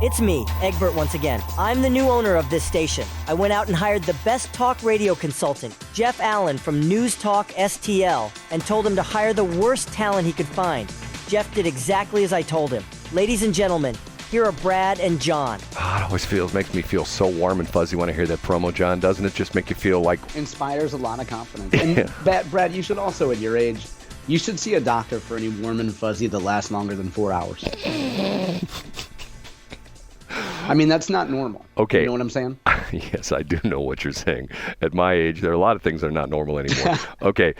It's me, Egbert, once again. I'm the new owner of this station. I went out and hired the best talk radio consultant, Jeff Allen from News Talk STL, and told him to hire the worst talent he could find. Jeff did exactly as I told him. Ladies and gentlemen, here are Brad and John. It always makes me feel so warm and fuzzy when I hear that promo, John. Doesn't it just make you feel like... Inspires a lot of confidence. And Brad, you should also, at your age, you should see a doctor for any warm and fuzzy that lasts longer than 4 hours. I mean, that's not normal. Okay. You know what I'm saying? Yes, I do know what you're saying. At my age, there are a lot of things that are not normal anymore. Okay.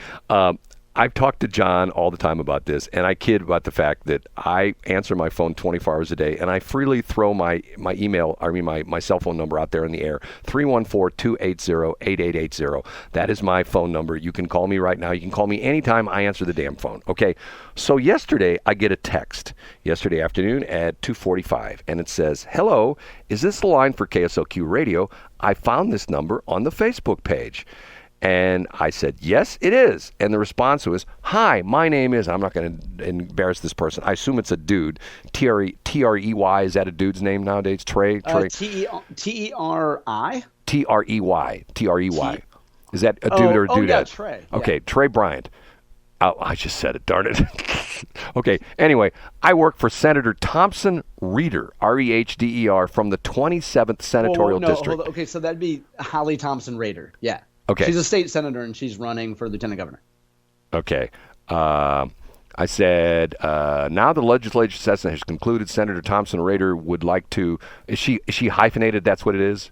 I've talked to John all the time about this, and I kid about the fact that I answer my phone 24 hours a day, and I freely throw my cell phone number out there in the air, 314-280-8880. That is my phone number. You can call me right now. You can call me anytime I answer the damn phone. Okay, so yesterday I get a text, yesterday afternoon at 2:45, and it says, "Hello, is this the line for KSLQ Radio? I found this number on the Facebook page." And I said, "Yes, it is." And the response was, "Hi, my name is," I'm not going to embarrass this person. I assume it's a dude. T-R-E-Y, is that a dude's name nowadays? Trey? T-E-R-I? T-R-E-Y. T-R-E-Y. Is that a dude or a dudette? Oh, yeah, Trey. Okay, yeah. Trey Bryant. Oh, I just said it, darn it. Okay, anyway, I work for Senator Thompson Rehder, R-E-H-D-E-R, from the 27th Senatorial District. Okay, so that'd be Holly Thompson Rehder. Yeah. Okay. She's a state senator, and she's running for lieutenant governor. Okay. I said, now the legislature session has concluded. Senator Thompson Rehder would like to. Is she hyphenated? That's what it is.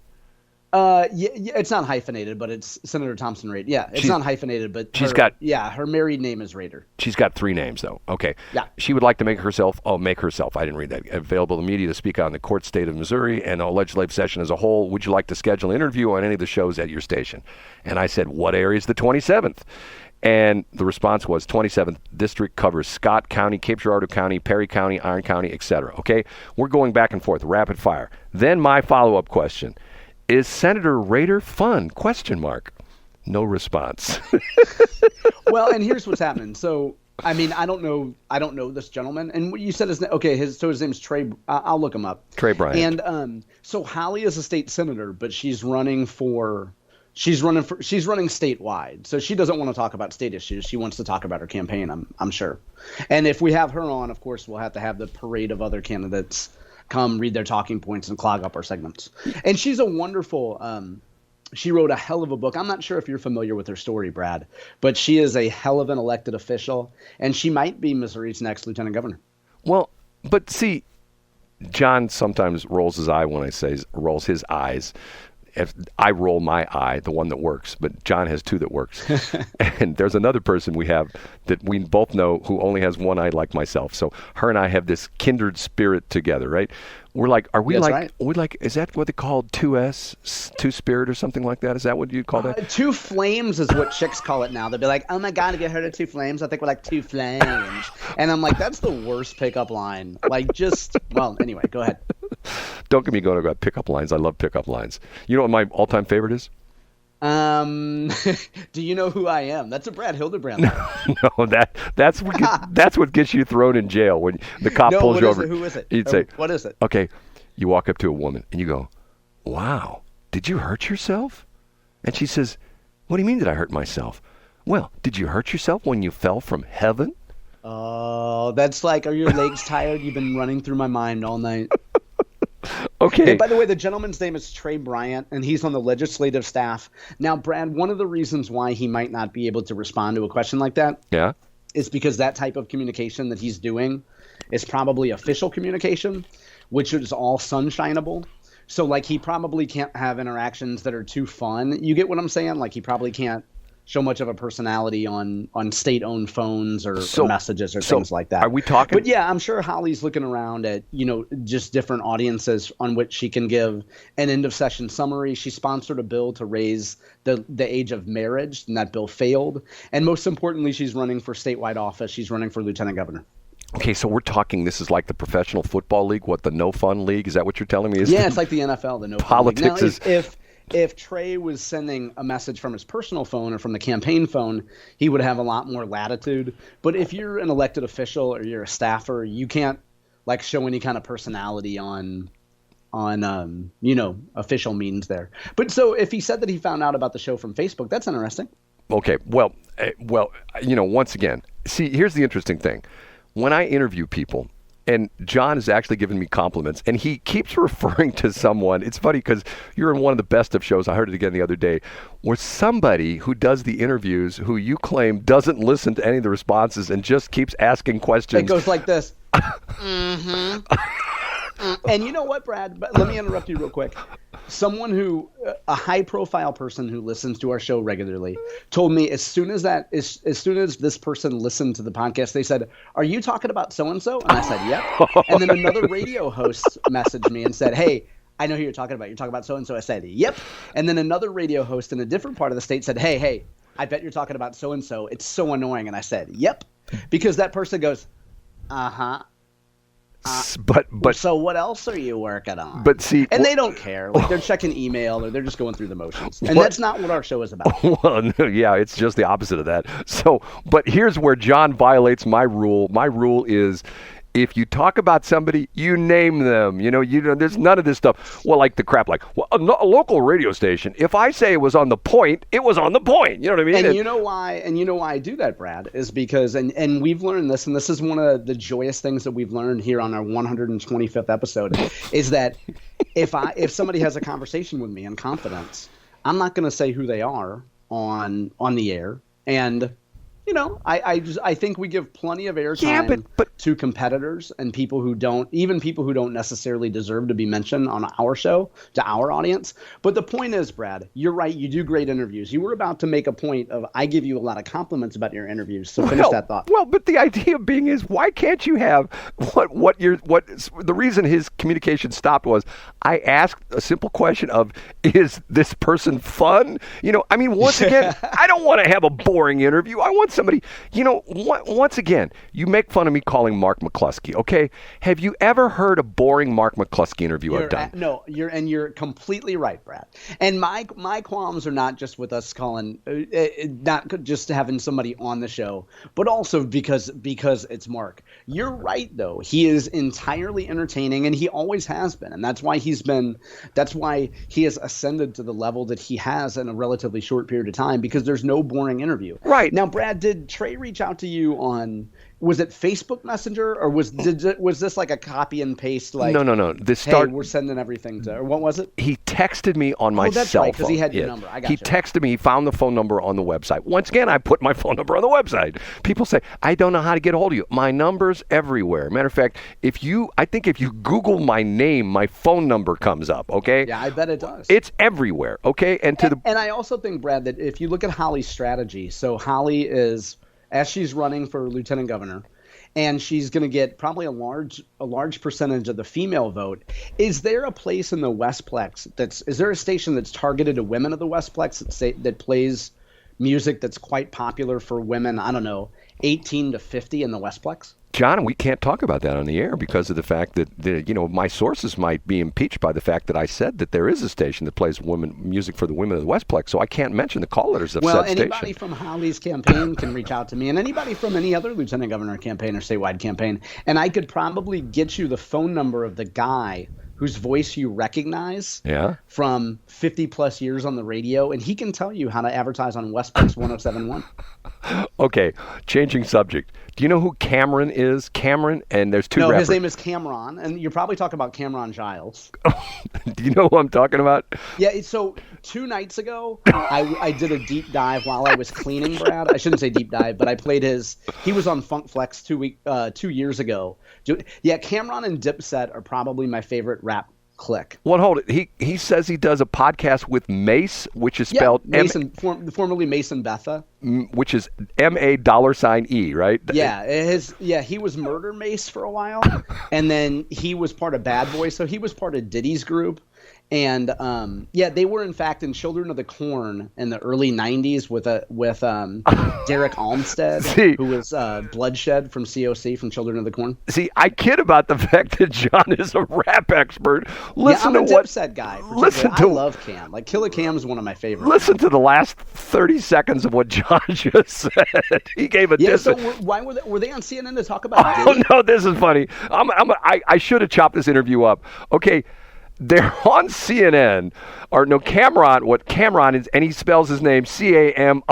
Yeah, it's not hyphenated, but it's Senator Thompson Rehder. Yeah, it's not hyphenated, but her married name is Rehder. She's got 3 names though. Okay. Yeah. She would like to make herself. I didn't read that. Available to the media to speak on the court state of Missouri and a legislative session as a whole. Would you like to schedule an interview on any of the shows at your station? And I said, what area is the 27th? And the response was 27th District covers Scott County, Cape Girardeau County, Perry County, Iron County, etc. Okay. We're going back and forth, rapid fire. Then my follow-up question. Is Senator Rehder fun? ? No response. Well, and here's what's happening. So, I mean, I don't know this gentleman. And what you said his name. Okay, his name's Trey. I'll look him up. Trey Bryant. And so Holly is a state senator, but she's running statewide. So she doesn't want to talk about state issues. She wants to talk about her campaign. I'm sure. And if we have her on, of course, we'll have to have the parade of other candidates come read their talking points and clog up our segments. And she's a wonderful she wrote a hell of a book. I'm not sure if you're familiar with her story, Brad, but she is a hell of an elected official, and she might be Missouri's next lieutenant governor. Well, but see, John sometimes rolls his eye when I say rolls his eyes. If I roll my eye, the one that works, but John has 2 that works. And there's another person we have that we both know who only has one eye like myself. So her and I have this kindred spirit together, right? We're like, is that what they call 2S, 2 spirit or something like that? Is that what you call that? 2 flames is what chicks call it now. They'll be like, oh my God, have you heard of 2 flames? I think we're like 2 flames. And I'm like, that's the worst pickup line. Like well, anyway, go ahead. Don't get me going about pickup lines. I love pickup lines. You know what my all-time favorite is? Do you know who I am? That's a Brad Hildebrand line. No, that's what gets you thrown in jail when the cop pulls you over. Who is it? You'd say, what is it? Okay, you walk up to a woman and you go, "Wow, did you hurt yourself?" And she says, "What do you mean did I hurt myself?" "Well, did you hurt yourself when you fell from heaven?" Oh, that's like, are your legs tired? You've been running through my mind all night. Okay. And by the way, the gentleman's name is Trey Bryant, and he's on the legislative staff. Now, Brad, one of the reasons why he might not be able to respond to a question like that is because that type of communication that he's doing is probably official communication, which is all sunshineable. So, like, he probably can't have interactions that are too fun. You get what I'm saying? Like, he probably can't show much of a personality on state-owned phones or messages or things like that. Are we talking? But yeah, I'm sure Holly's looking around at, just different audiences on which she can give an end-of-session summary. She sponsored a bill to raise the age of marriage, and that bill failed. And most importantly, she's running for statewide office. She's running for lieutenant governor. Okay, so we're talking, this is like the professional football league, what, the no-fun league? Is that what you're telling me? Yeah, it's like the NFL, the no-fun league. Politics is... If Trey was sending a message from his personal phone or from the campaign phone, he would have a lot more latitude. But if you're an elected official or you're a staffer, you can't show any kind of personality on official means there. But so if he said that he found out about the show from Facebook, that's interesting. Okay. Well, once again, see, here's the interesting thing. When I interview people, and John has actually given me compliments, and he keeps referring to someone. It's funny because you're in one of the best of shows. I heard it again the other day, where somebody who does the interviews, who you claim doesn't listen to any of the responses and just keeps asking questions. It goes like this. Mm-hmm. And you know what, Brad? But let me interrupt you real quick. A high-profile person who listens to our show regularly, told me as soon as this person listened to the podcast, they said, "Are you talking about so and so?" And I said, "Yep." And then another radio host messaged me and said, "Hey, I know who you're talking about. You're talking about so and so." I said, "Yep." And then another radio host in a different part of the state said, "Hey, I bet you're talking about so and so. It's so annoying." And I said, "Yep," because that person goes, "Uh-huh." But so what else are you working on? But see, and they don't care. Like they're checking email or they're just going through the motions, and that's not what our show is about. Well, no, yeah, it's just the opposite of that. So, but here's where John violates my rule. My rule is, if you talk about somebody, you name them. There's none of this stuff. Well, like the crap, like a local radio station. If I say it was on the point, it was on the point. You know what I mean? And you know why? And you know why I do that, Brad, is because and we've learned this, and this is one of the joyous things that we've learned here on our 125th episode, is that if somebody has a conversation with me in confidence, I'm not going to say who they are on the air, and I think we give plenty of airtime to competitors and people who don't necessarily deserve to be mentioned on our show, to our audience. But the point is, Brad, you're right. You do great interviews. You were about to make a point of, I give you a lot of compliments about your interviews. So finish that thought. Well, but the idea being is, why can't you have the reason his communication stopped was, I asked a simple question of, is this person fun? Once again, I don't want to have a boring interview. I want somebody, once again, you make fun of me calling Mark McCloskey, okay? Have you ever heard a boring Mark McCloskey interview I've done? No, you're completely right, Brad. And my qualms are not just with us calling, not just having somebody on the show, but also because it's Mark. You're right, though. He is entirely entertaining, and he always has been. And that's why he has ascended to the level that he has in a relatively short period of time, because there's no boring interview. Right. Now, Brad, did Trey reach out to you on, was it Facebook Messenger, or was this like a copy and paste? Like, no. Hey, we're sending everything to, or what was it? He texted me on my cell phone. That's right, because he had your number. I got you. He texted me. He found the phone number on the website. Once again, I put my phone number on the website. People say, I don't know how to get a hold of you. My number's everywhere. Matter of fact, I think if you Google my name, my phone number comes up, okay? Yeah, I bet it does. It's everywhere, okay? And I also think, Brad, that if you look at Holly's strategy, so Holly is, as she's running for lieutenant governor, and she's going to get probably a large percentage of the female vote. Is there a place in the Westplex is there a station that's targeted to women of the Westplex that plays music that's quite popular for women, I don't know, 18 to 50 in the Westplex? John, we can't talk about that on the air because of the fact that my sources might be impeached by the fact that I said that there is a station that plays music for the women of the Westplex, so I can't mention the call letters of said station. Well, anybody from Holly's campaign can reach out to me, and anybody from any other lieutenant governor campaign or statewide campaign, and I could probably get you the phone number of the guy whose voice you recognize from 50 plus years on the radio, and he can tell you how to advertise on Westplex 1071. Okay, changing subject. Do you know who Cameron is? Cameron, and there's two rappers. No, his name is Cameron, and you're probably talking about Cameron Giles. Do you know who I'm talking about? Yeah, so 2 nights ago, I did a deep dive while I was cleaning, Brad. I shouldn't say deep dive, but I played he was on Funk Flex 2 years ago. Yeah, Cameron and Dipset are probably my favorite rap clique. Well, hold it. He says he does a podcast with Mace, which is spelled formerly Mason Betha, which is MA$E, right? Yeah, he was Murder Mace for a while, and then he was part of Bad Boy, so he was part of Diddy's group. And they were in fact in Children of the Corn in the early '90s with Derek Almstead, who was Bloodshed from COC from Children of the Corn. See, I kid about the fact that John is a rap expert. I'm a Dipset guy. I love Cam. Like Killer Cam is one of my favorites. Listen to the last 30 seconds of what John just said. He gave a diss. So why were they on CNN to talk about Diddy? Oh no, this is funny. I should have chopped this interview up. Okay. they're on CNN, or no, Cameron, what Cameron is, and he spells his name CAM''RON,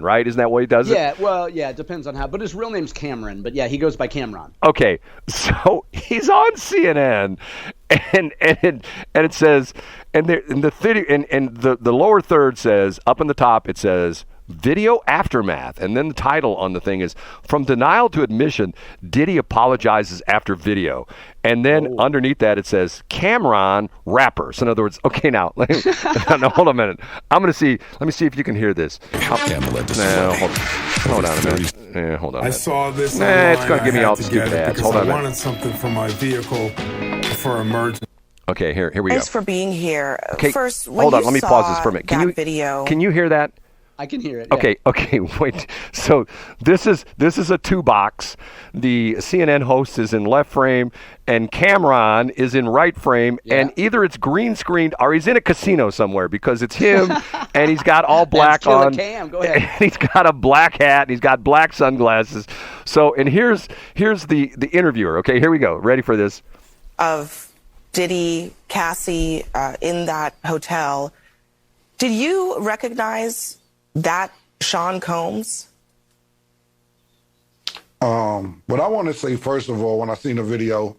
right? Isn't that what he does? Yeah, well, yeah, it depends on how, but his real name's Cameron, but yeah, he goes by Cameron. Okay, so he's on CNN, and it says, and the lower third says, up in the top it says, video aftermath, and then the title on the thing is from denial to admission, Diddy apologizes after video, and then underneath that it says Cameron rapper. So in other words, okay, now no, hold on a minute. Let me see if you can hear this. Hold on a minute. Hold on. I saw this. It's gonna give me all the stupid ads. Hold on. I wanted something for my vehicle for emergency. Okay, here we go. Thanks for being here. Okay, First, when hold on. you Let me saw pause this for a minute. Can you hear that? I can hear it. Okay, yeah. okay, wait. So this is a 2-box. The CNN host is in left frame, and Cameron is in right frame, and either it's green screened or he's in a casino somewhere because it's him, and he's got all black on. Cam. Go ahead. And he's got a black hat, and he's got black sunglasses. So, and here's the interviewer. Okay, here we go. Ready for this? Of Diddy, Cassie in that hotel, did you recognize that Sean Combs? What I want to say, first of all, when I seen the video,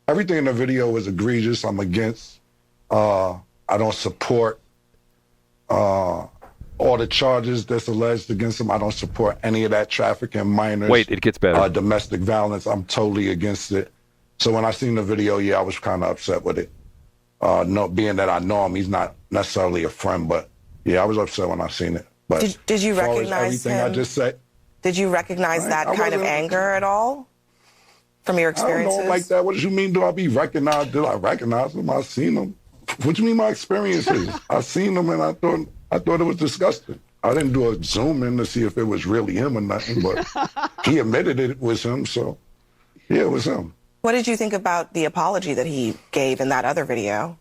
everything in the video was egregious. I'm against. I don't support all the charges that's alleged against him. I don't support any of that trafficking minors. Wait, it gets better. Domestic violence. I'm totally against it. So when I seen the video, I was kind of upset with it. Being that I know him, he's not necessarily a friend, but yeah, I was upset when I seen it. But did you recognize everything him? I just said? Did you recognize that kind of anger at all from your experiences? I don't like that. What do you mean? Do I be recognized? Did I recognize him? I seen him. What do you mean my experiences? I seen him and I thought it was disgusting. I didn't do a zoom in to see if it was really him or nothing, but he admitted it was him. So yeah, it was him. What did you think about the apology that he gave in that other video?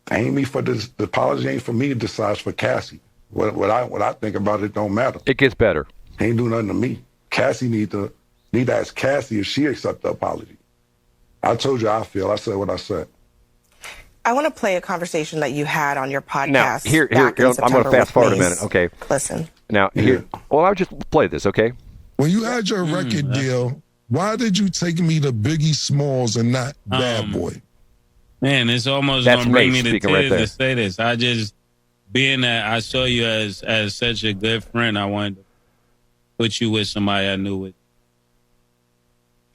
Ain't me for this. The apology ain't for me to decide, for Cassie. What I think about it don't matter. It gets better. Ain't do nothing to me. Cassie need to ask Cassie if she accept the apology. I told you how I feel. I said what I said. I want to play a conversation that you had on your podcast. Now, here I'm going to fast forward a minute. Okay. Listen. Now, here. Well, I'll just play this, okay? When you had your record deal, why did you take me to Biggie Smalls and not Bad Boy? Man, it's almost going to bring me to right tears to say this. I just, being that I saw you as such a good friend, I wanted to put you with somebody I knew with.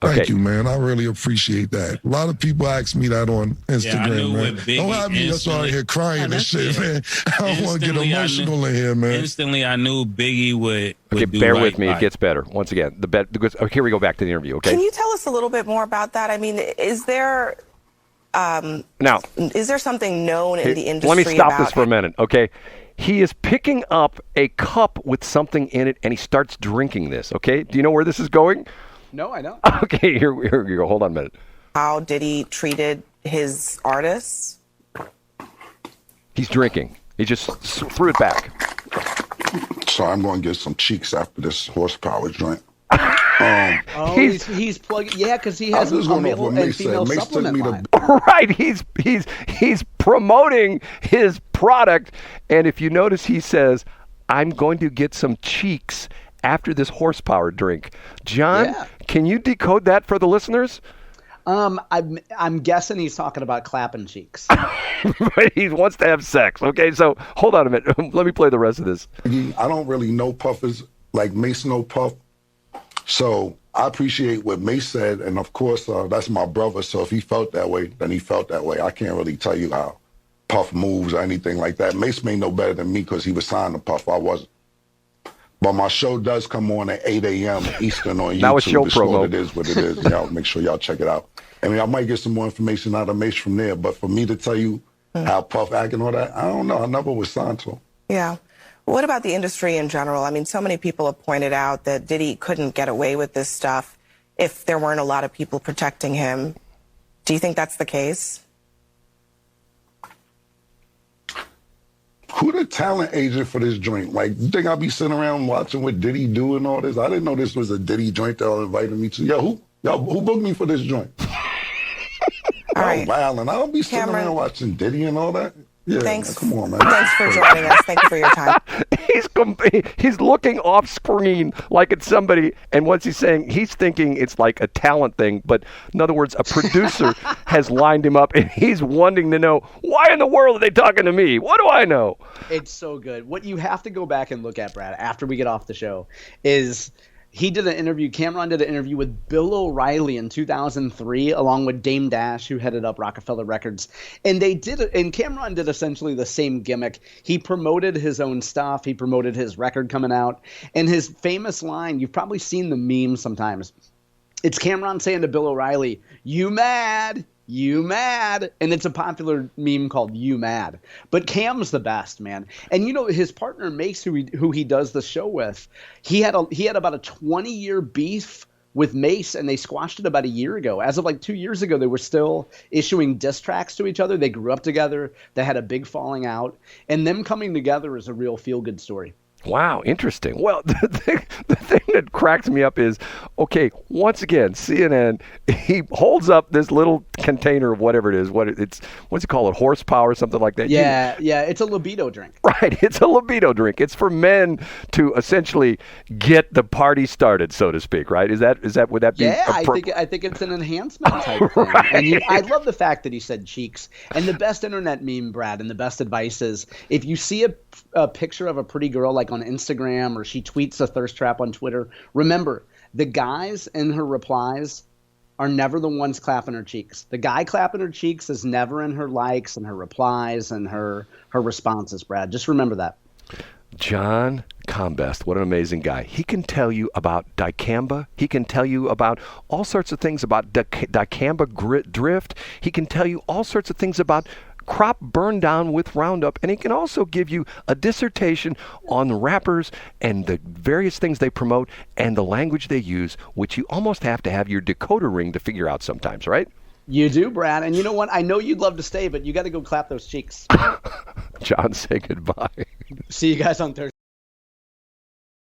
Thank you, man. I really appreciate that. A lot of people ask me that on Instagram, man. Don't have me just out here crying and shit, man. I don't want to get emotional in here, man. Instantly, I knew Biggie would Okay, do bear right with me. by It gets better. Once again, here we go back to the interview, okay? Can you tell us a little bit more about that? I mean, is there something known in the industry? Let me stop about this for a minute, okay? He is picking up a cup with something in it, and he starts drinking this, okay? Do you know where this is going? No, I don't. Okay, here you go. Hold on a minute. How Diddy treated his artists? He's drinking. He just threw it back. So I'm going to get some cheeks after this horsepower joint. He's plugging. Yeah, because he has a male and female supplement line. Right, he's promoting his product, and if you notice, he says, "I'm going to get some cheeks after this horsepower drink." John, can you decode that for the listeners? I'm guessing he's talking about clapping cheeks. But he wants to have sex. Okay, so hold on a minute. Let me play the rest of this. I don't really know Puffers like Mace know Puff. So I appreciate what Mace said. And of course, that's my brother. So if he felt that way, then he felt that way. I can't really tell you how Puff moves or anything like that. Mace may know better than me because he was signed to Puff. I wasn't. But my show does come on at 8 a.m. Eastern on YouTube. Now it's show promo. It is what it is. Y'all make sure y'all check it out. I mean, I might get some more information out of Mace from there. But for me to tell you how Puff act and all that, I don't know. I never was signed to him. Yeah. What about the industry in general? I mean, so many people have pointed out that Diddy couldn't get away with this stuff if there weren't a lot of people protecting him. Do you think that's the case? Who the talent agent for this joint? Like, you think I'll be sitting around watching what Diddy do and all this? I didn't know this was a Diddy joint that y'all invited me to. Who booked me for this joint? I'm wilding. I don't be sitting around watching Diddy and all that. Yeah, thanks. Come on, man. Thanks for joining us. Thank you for your time. He's looking off screen like it's somebody, and what's he saying? He's thinking it's like a talent thing, but in other words, a producer has lined him up, and he's wanting to know, why in the world are they talking to me? What do I know? It's so good. What you have to go back and look at, Brad, after we get off the show, is Cameron did an interview with Bill O'Reilly in 2003, along with Dame Dash, who headed up Rockefeller Records. And Cameron did essentially the same gimmick. He promoted his own stuff. He promoted his record coming out. And his famous line, you've probably seen the meme sometimes. It's Cameron saying to Bill O'Reilly, "You mad? You mad?" And it's a popular meme called "You mad." But Cam's the best, man. And his partner Mace, who he does the show with, he had about a 20-year beef with Mace, and they squashed it about a year ago. As of like 2 years ago, they were still issuing diss tracks to each other. They grew up together. They had a big falling out, and them coming together is a real feel-good story. Wow, interesting. Well, the thing that cracks me up is, okay, once again, CNN, he holds up this little container of whatever it is. What's he call it? Horsepower or something like that? Yeah, it's a libido drink. Right, it's a libido drink. It's for men to essentially get the party started, so to speak, right? Would that be? Yeah, I think it's an enhancement type thing. Right. And I love the fact that he said cheeks. And the best internet meme, Brad, and the best advice is, if you see a picture of a pretty girl like on Instagram, or she tweets a thirst trap on Twitter, remember, the guys in her replies are never the ones clapping her cheeks. The guy clapping her cheeks is never in her likes and her replies and her responses, Brad. Just remember that. John Combest, what an amazing guy. He can tell you about dicamba. He can tell you about all sorts of things about dicamba drift. He can tell you all sorts of things about crop burned down with Roundup, and he can also give you a dissertation on the rappers and the various things they promote and the language they use, which you almost have to have your decoder ring to figure out sometimes, right? You do, Brad. And you know what? I know you'd love to stay, but you got to go clap those cheeks. John, say goodbye. See you guys on Thursday.